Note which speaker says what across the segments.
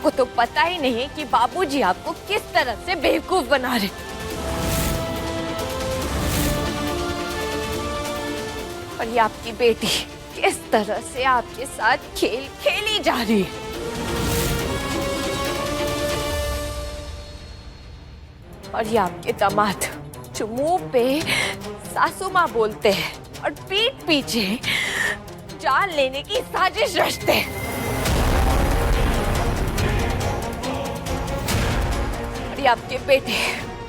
Speaker 1: आपको तो पता ही नहीं कि बाबूजी आपको किस तरह से बेवकूफ बना रहे। और ये आपकी बेटी किस तरह से आपके साथ खेल खेली जा रही है। और ये आपके दामाद जो मुंह पे सासू माँ बोलते हैं और पीठ पीछे जान लेने की साजिश रचते हैं। और ये आपके बेटे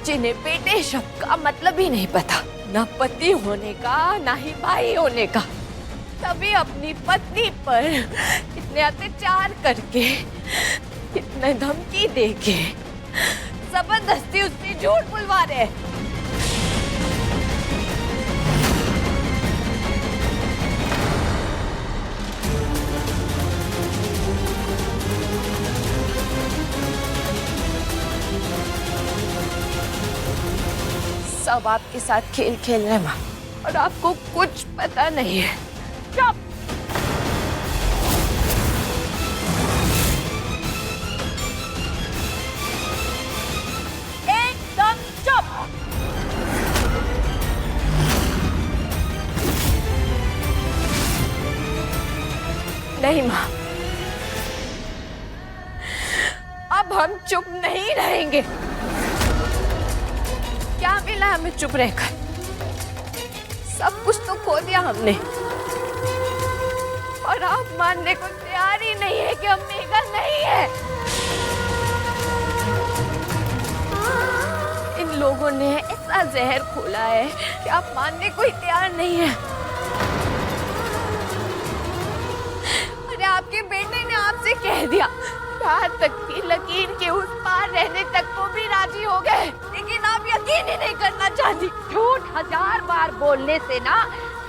Speaker 1: जिन्हें बेटे शब्द का मतलब ही नहीं पता, ना पति होने का ना ही भाई होने का, तभी अपनी पत्नी पर इतने अत्याचार करके, इतने धमकी देके जबरदस्ती उससे झूठ बुलवा रहे हैं। सब आपके साथ खेल खेल रहे माँ, और आपको कुछ पता नहीं है। चुप! एकदम चुप! नहीं माँ, अब हम चुप नहीं रहेंगे। क्या मिला हमें चुप रहकर? सब कुछ तो खो दिया हमने, और आप मानने को तैयार ही नहीं है कि हम मेघा नहीं है। इन लोगों ने ऐसा जहर खोला है कि आप मानने को ही तैयार नहीं है। अरे आपके बेटे ने आपसे कह दिया, यहाँ तक कि लकीर के उस पार रहने तक को भी राजी हो गए, लेकिन आप यकीन ही नहीं करना चाहती।
Speaker 2: झूठ 1000 बार बोलने से ना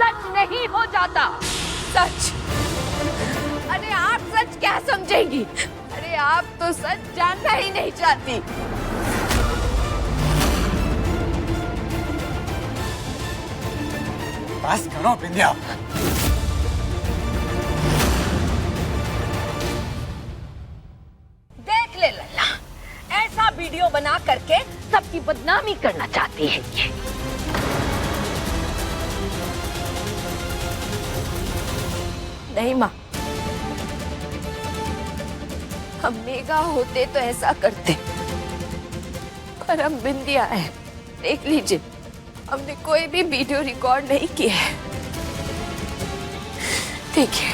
Speaker 2: सच नहीं हो जाता।
Speaker 1: सच? अरे आप सच क्या समझेंगी? अरे आप तो सच जानना ही नहीं चाहती।
Speaker 3: बस करो बिंदिया।
Speaker 2: देख ले लल्ला, ऐसा वीडियो बना करके सबकी बदनामी करना चाहती है ये।
Speaker 1: नहीं माँ, हम मेघा होते तो ऐसा करते, पर हम बिंदिया है। देख लीजिए, हमने कोई भी वीडियो रिकॉर्ड नहीं किया है। देखिए,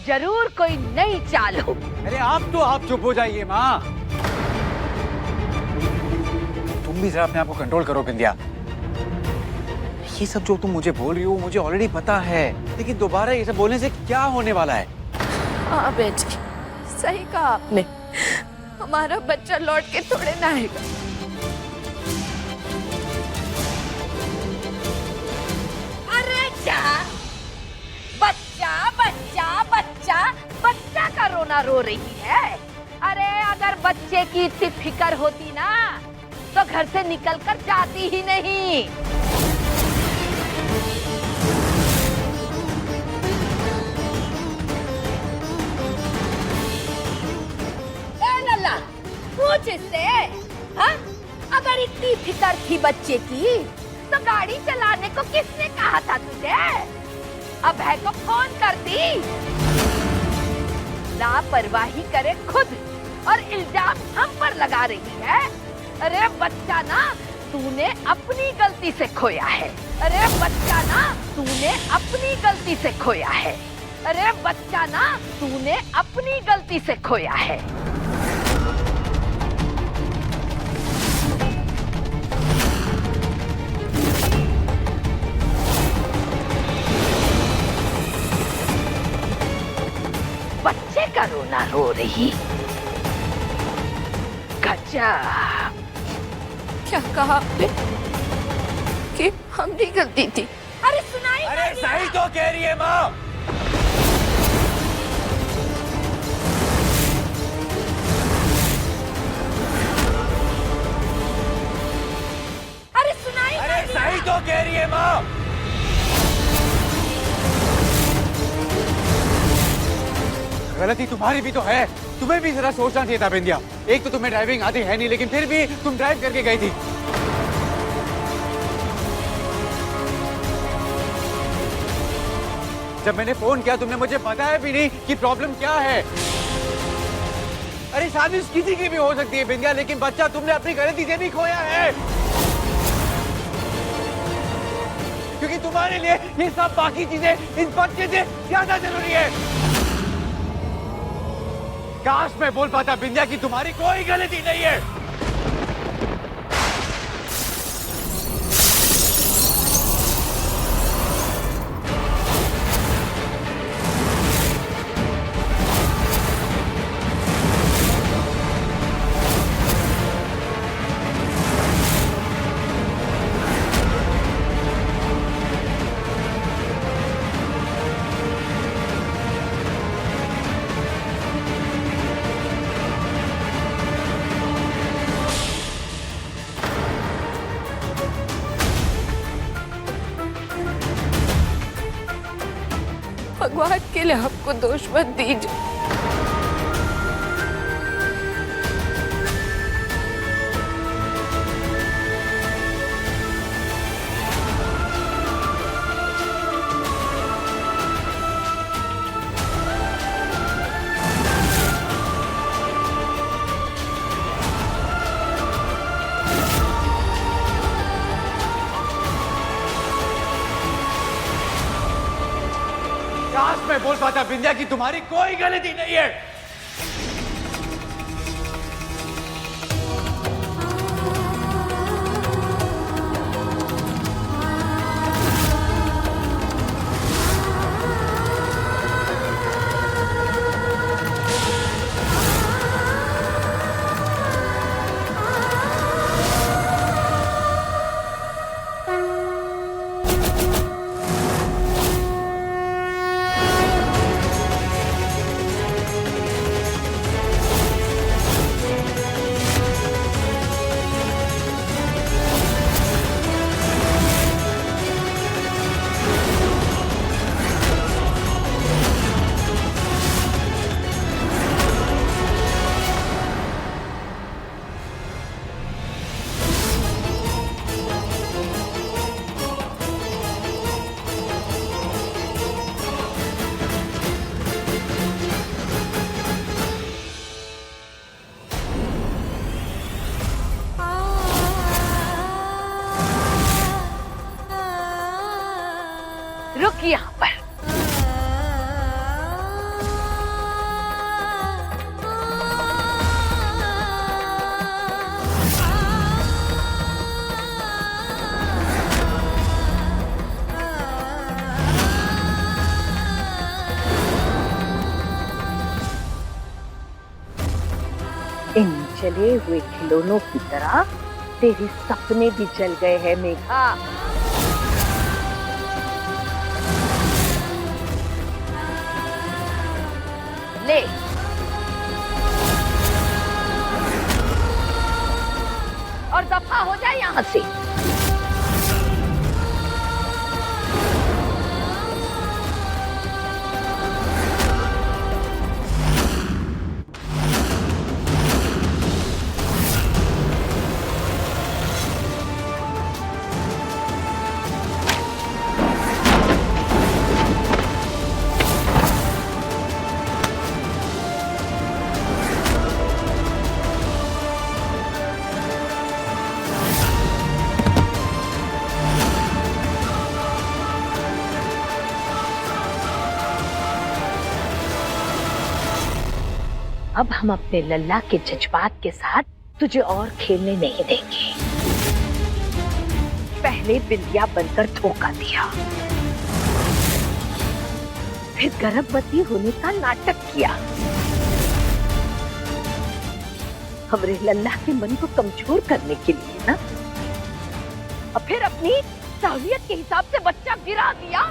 Speaker 2: जरूर कोई नई चाल हो।
Speaker 3: अरे आप चुप हो जाइए माँ। तुम भी जरा अपने आप को कंट्रोल करो बिंदिया। ये सब जो तुम मुझे बोल रही हो मुझे ऑलरेडी पता है, लेकिन दोबारा ये सब बोलने से क्या होने वाला है?
Speaker 1: हाँ बेटी, सही कहा आपने। हमारा बच्चा लौट के थोड़े ना आएगा।
Speaker 2: अरे क्या बच्चा बच्चा बच्चा बच्चा का रोना रो रही है? अरे अगर बच्चे की इतनी फिक्र होती ना तो घर से निकल कर जाती ही नहीं। ए लल्ला, पूछ इससे, हाँ? अगर इतनी फिक्र थी बच्चे की तो गाड़ी चलाने को किसने कहा था तुझे? अब है को फोन कर दी। लापरवाही करे खुद और इल्जाम हम पर लगा रही है। अरे बच्चा ना तूने अपनी गलती से खोया है। अरे बच्चा ना तूने अपनी गलती से खोया है। अरे बच्चा ना तूने अपनी गलती से खोया है। बच्चे का रोना रो रही। गजब।
Speaker 1: क्या कहा आपने कि हमने गलती थी? अरे सुनाई।
Speaker 3: अरे सही तो कह रही है माँ।
Speaker 1: अरे सुनाई।
Speaker 3: अरे सही तो कह रही है माँ। गलती तुम्हारी भी तो है, तुम्हें भी जरा सोचना चाहिए था बिंदिया। एक तो तुम्हें ड्राइविंग आती है नहीं, लेकिन फिर भी तुम ड्राइव करके गई थी। जब मैंने फोन किया तुमने मुझे बताया भी नहीं कि प्रॉब्लम क्या है। अरे साजिश किसी की भी हो सकती है बिंदिया, लेकिन बच्चा तुमने अपनी गलती से भी खोया है, क्योंकि तुम्हारे लिए ये सब बाकी चीजें इस बच्चे से ज्यादा जरूरी है। काश मैं बोल पाता बिंदिया कि तुम्हारी कोई गलती नहीं है।
Speaker 1: भगवान के लिए हमको दोष मत दीजिए।
Speaker 3: काश मैं बोल पाता बिंदिया कि तुम्हारी कोई गलती नहीं है।
Speaker 2: रुक यहाँ पर। इन जले हुए खिलौनों की तरह तेरे सपने भी जल गए हैं मेघा। ले और दफा हो जाए यहां से। अब हम अपने लल्ला के जज्बात के साथ तुझे और खेलने नहीं देंगे। पहले बिंदिया बनकर धोखा दिया, फिर गर्भवती होने का नाटक किया। हमरे लल्ला के मन को कमजोर करने के लिए ना और फिर अपनी सहूलियत के हिसाब से बच्चा गिरा दिया।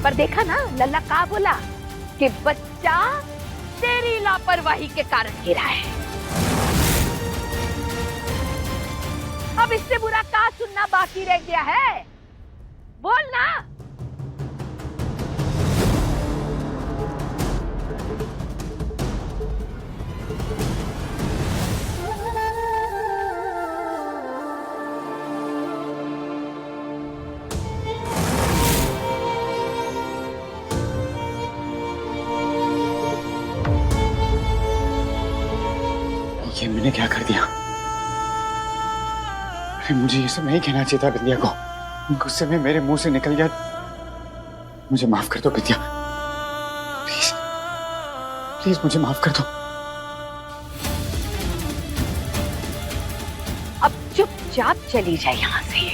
Speaker 2: पर देखा ना लल्ला का बोला कि बच्चा तेरी लापरवाही के कारण गिरा है। अब इससे बुरा क्या सुनना बाकी रह गया है? बोल ना।
Speaker 3: ये मैंने क्या कर दिया? अरे मुझे ये सब नहीं कहना चाहिए था बिंदिया को। गुस्से में मेरे मुंह से निकल गया। मुझे माफ कर दो बिंदिया, प्लीज प्लीज मुझे माफ कर दो।
Speaker 2: अब चुपचाप चली जाए यहाँ से।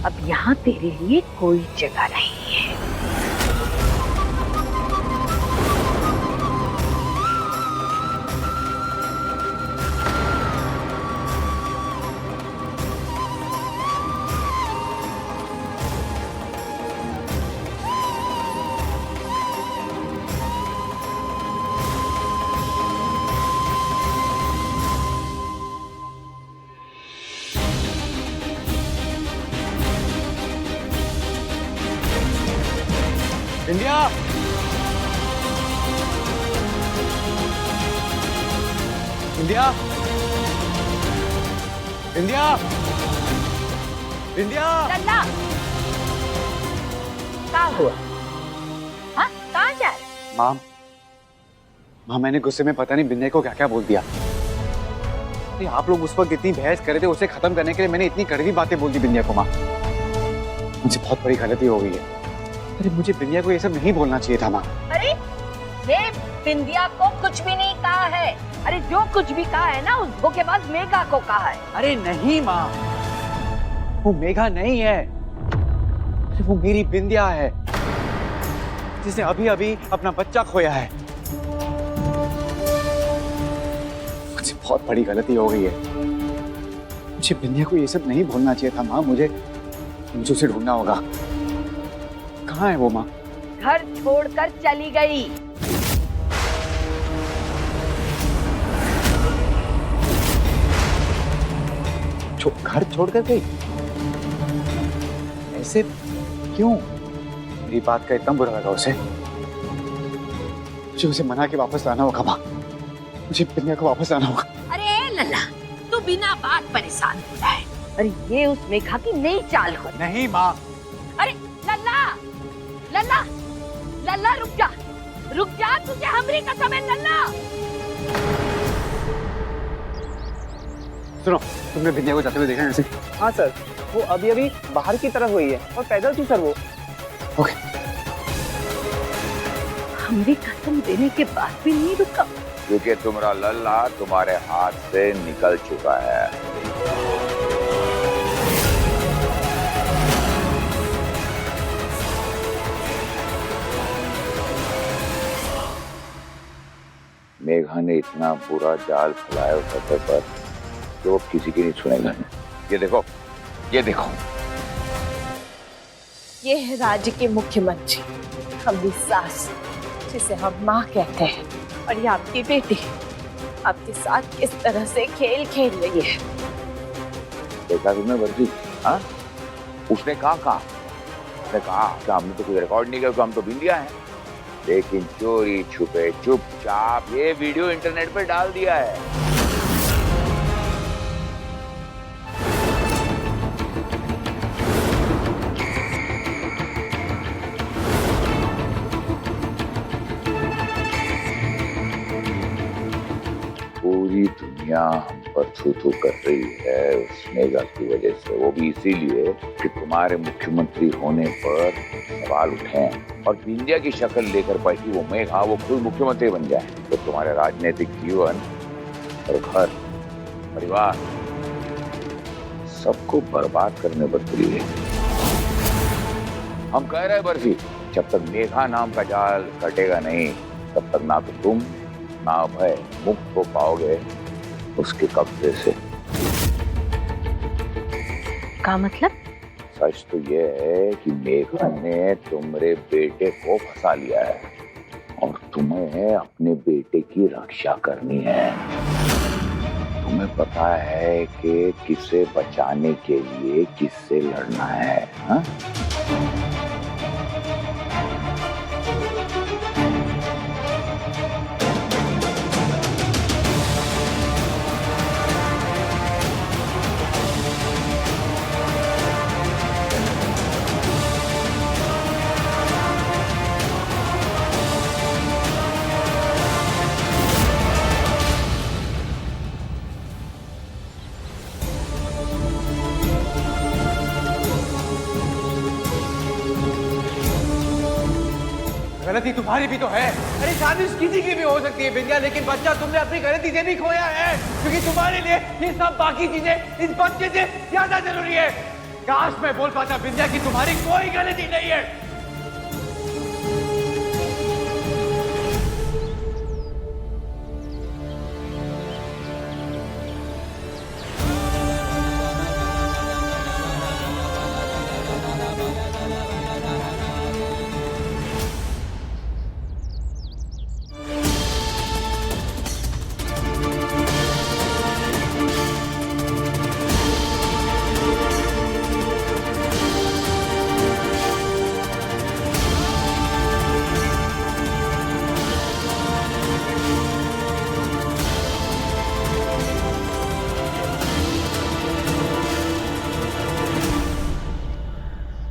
Speaker 2: अब यहाँ तेरे लिए कोई जगह नहीं है।
Speaker 3: बिंदिया, बिंदिया, बिंदिया, बिंदिया।
Speaker 2: लल्ला क्या हुआ? हाँ कहाँ जा रहे?
Speaker 3: माँ मैंने गुस्से में पता नहीं बिंदिया को क्या क्या बोल दिया। अरे आप लोग उस वक्त इतनी बहस कर रहे थे, उसे खत्म करने के लिए मैंने इतनी कड़वी बातें बोल दी बिंदिया को। माँ मुझे बहुत बड़ी गलती हो गई है। अरे मुझे बिंदिया को ये सब नहीं बोलना चाहिए था माँ।
Speaker 2: अरे ये बिंदिया को कुछ भी नहीं कहा है। अरे जो कुछ भी कहा है ना उस धोखेबाज मेघा को कहा है।
Speaker 3: अरे नहीं माँ, वो मेघा नहीं है। अरे वो मेरी बिंदिया है जिसने अभी अभी अपना बच्चा खोया है। मुझे बहुत बड़ी गलती हो गई है। मुझे बिंदिया को ये सब नहीं बोलना चाहिए था माँ। मुझे उसे ढूंढना होगा। कहाँ है वो माँ?
Speaker 2: घर छोड़कर चली गई।
Speaker 3: घर छोड़कर गई? ऐसे क्यों? मेरी बात का इतना बुरा लगा उसे। मुझे उसे मना के वापस लाना होगा माँ। मुझे बिंदिया को वापस लाना होगा।
Speaker 2: अरे लल्ला तू बिना बात परेशान हो रहा है। अरे ये उस मेघा की नई चाल हो।
Speaker 3: नहीं माँ।
Speaker 2: अरे लल्ला लल्ला लल्ला रुक जा तुझे हमरी कसम है लल्ला।
Speaker 3: सुनो, तुमने बिंदिया को जाते हुए देखा है ऐसे?
Speaker 4: हाँ सर, वो अभी अभी बाहर की तरफ हुई है और पैदल थी सर वो।
Speaker 3: ओके।
Speaker 2: हमरी कसम देने के बाद भी नहीं रुका।
Speaker 5: क्योंकि तुम्हारा लल्ला तुम्हारे हाथ से निकल चुका है। मेघा ने इतना बुरा जाल फैलाया उस सतह पर कि वो किसी की नहीं सुनेगा। ये देखो, ये देखो,
Speaker 1: ये है राज्य के मुख्यमंत्री, हमारी सास, जिसे हम माँ कहते हैं, और ये आपकी बेटी आपके साथ किस तरह से खेल खेल रही है।
Speaker 5: देखा तुमने वर्षी? हाँ, उसने कहा उसने कहा कि हमने तो कुछ रिकॉर्ड नहीं किया, तो हम तो बिंदिया हैं। लेकिन चोरी छुपे चुपचाप ये वीडियो इंटरनेट पे डाल दिया है। पूरी दुनिया हम पर थू-थू कर रही है उस मेघा की वजह से। वो भी इसीलिए कि तुम्हारे मुख्यमंत्री होने पर सवाल उठे हैं और बिंदिया की शक्ल लेकर बैठी वो मेघा वो खुद मुख्यमंत्री बन जाए तो तुम्हारे राजनीतिक जीवन और घर परिवार सबको बर्बाद करने पर तुली है। हम कह रहे हैं बर्फी, जब तक मेघा नाम का जाल कटेगा नहीं तब तक ना तो तुम ना अभय मुक्त हो पाओगे उसके कब्जे से।
Speaker 2: का मतलब?
Speaker 5: सच तो ये है कि मेघा ने तुम्हारे बेटे को फंसा लिया है और तुम्हें अपने बेटे की रक्षा करनी है। तुम्हें पता है कि किसे बचाने के लिए किससे लड़ना है, हाँ?
Speaker 3: गलती तुम्हारी भी तो है। अरे शादी किसी की भी हो सकती है विंध्या, लेकिन बच्चा तुमने अपनी गलती से नहीं खोया है, क्योंकि तुम्हारे लिए ये सब बाकी चीजें इस बच्चे से ज्यादा जरूरी है। काश मैं बोल पाता विंध्या कि तुम्हारी कोई गलती नहीं है।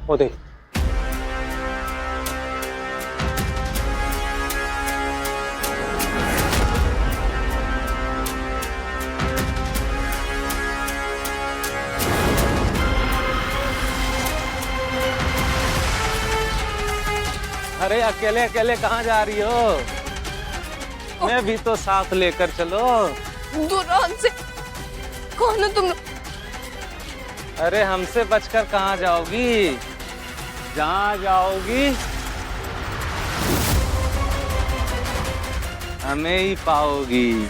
Speaker 3: ओ देख,
Speaker 6: अरे अकेले अकेले कहाँ जा रही हो? मैं भी तो साथ लेकर चलो।
Speaker 1: दुरान से कौन हो तुम?
Speaker 6: अरे हमसे बचकर कहाँ जाओगी? जहाँ जाओगी हमें ही पाओगी।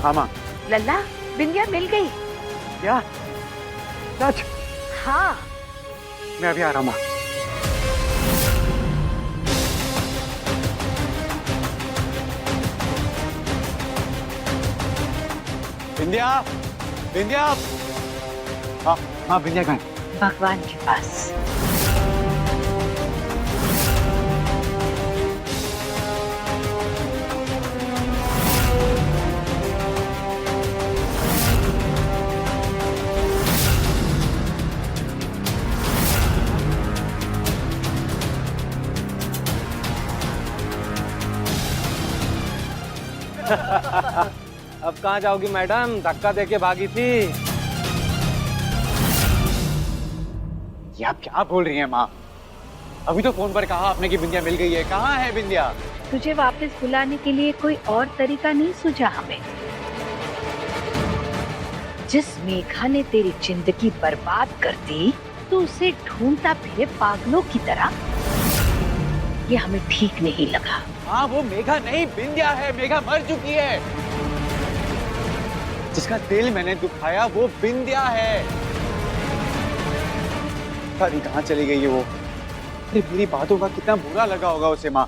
Speaker 3: हाँ माँ।
Speaker 2: लल्ला, बिंदिया मिल गई।
Speaker 3: क्या? सच?
Speaker 2: हाँ
Speaker 3: मैं अभी आ रहा हूँ माँ। बिंदिया, बिंदिया। हाँ हाँ, बिंदिया कहाँ है?
Speaker 2: भगवान के पास।
Speaker 6: अब कहाँ जाओगी मैडम? धक्का देके भागी थी।
Speaker 3: ये आप क्या बोल रही हैं माँ? अभी तो फोन पर कहा आपने कि बिंदिया मिल गई है। कहाँ है बिंदिया?
Speaker 2: तुझे वापस बुलाने के लिए कोई और तरीका नहीं सूझा हमें। जिस मेघा ने तेरी जिंदगी बर्बाद कर दी, तू उसे ढूंढता फिरे पागलों की तरह। ये हमें ठीक नहीं लगा।
Speaker 3: हाँ, वो मेघा नहीं, बिंदिया है। मेघा मर चुकी है। जिसका दिल मैंने दुखाया वो बिंदिया है। पता नहीं कहाँ चली गई है वो। अरे मेरी बातों का कितना बुरा लगा होगा उसे माँ।